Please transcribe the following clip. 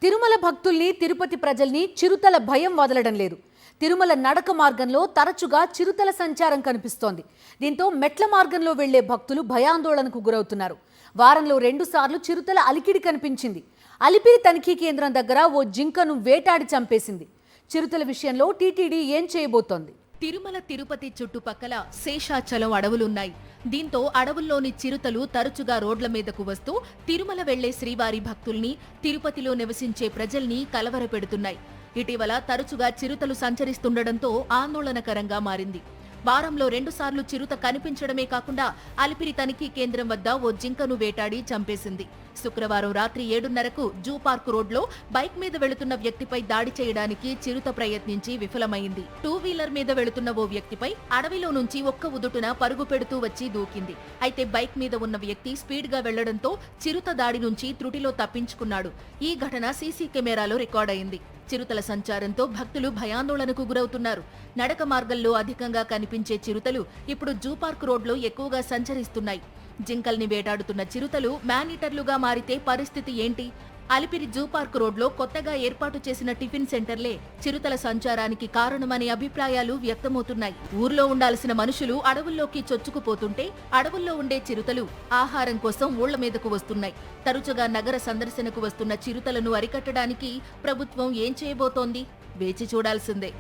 తిరుమల భక్తుల్ని తిరుపతి ప్రజల్ని చిరుతల భయం వదలడం లేదు. తిరుమల నడక మార్గంలో తరచుగా చిరుతల సంచారం కనిపిస్తోంది. దీంతో మెట్ల మార్గంలో వెళ్లే భక్తులు భయాందోళనకు గురవుతున్నారు. వారంలో 2 సార్లు చిరుతల అలికిడి కనిపించింది. అలిపిరి తనిఖీ కేంద్రం దగ్గర ఓ జింకను వేటాడి చంపేసింది. చిరుతల విషయంలో టీటీడీ ఏం చేయబోతోంది? తిరుమల తిరుపతి చుట్టుపక్కల శేషాచలం అడవులున్నాయి. దీంతో అడవుల్లోని చిరుతలు తరచుగా రోడ్ల మీదకు వస్తూ తిరుమల వెళ్లే శ్రీవారి భక్తుల్ని, తిరుపతిలో నివసించే ప్రజల్ని కలవరపెడుతున్నాయి. ఇటీవల తరచుగా చిరుతలు సంచరిస్తుండటంతో ఆందోళనకరంగా మారింది. వారంలో 2 సార్లు చిరుత కనిపించడమే కాకుండా అలిపిరి తనిఖీ కేంద్రం వద్ద ఓ జింకను వేటాడి చంపేసింది. శుక్రవారం రాత్రి 7:30కు జూ పార్క్ రోడ్లో బైక్ మీద వెళుతున్న వ్యక్తిపై దాడి చేయడానికి చిరుత ప్రయత్నించి విఫలమైంది. 2 వీలర్ మీద వెళుతున్న ఓ వ్యక్తిపై అడవిలో నుంచి ఒక్క ఉదుటున పరుగు పెడుతూ వచ్చి దూకింది. అయితే బైక్ మీద ఉన్న వ్యక్తి స్పీడ్ గా వెళ్లడంతో చిరుత దాడి నుంచి త్రుటిలో తప్పించుకున్నాడు. ఈ ఘటన సీసీ కెమెరాలో రికార్డయింది. చిరుతల సంచారంతో భక్తులు భయాందోళనకు గురవుతున్నారు. నడక మార్గంలో అధికంగా కనిపించే చిరుతలు ఇప్పుడు జూ పార్క్ రోడ్లో ఎక్కువగా సంచరిస్తున్నాయి. జింకల్ని వేటాడుతున్న చిరుతలు మానిటర్లుగా మారితే పరిస్థితి ఏంటి? అలిపిరి జూ పార్క్ రోడ్లో కొత్తగా ఏర్పాటు చేసిన టిఫిన్ సెంటర్లే చిరుతల సంచారానికి కారణమనే అభిప్రాయాలు వ్యక్తమవుతున్నాయి. ఊర్లో ఉండాల్సిన మనుషులు అడవుల్లోకి చొచ్చుకుపోతుంటే అడవుల్లో ఉండే చిరుతలు ఆహారం కోసం ఊళ్ల మీదకు వస్తున్నాయి. తరచుగా నగర సందర్శనకు వస్తున్న చిరుతలను అరికట్టడానికి ప్రభుత్వం ఏం చేయబోతోంది? వేచి చూడాల్సిందే.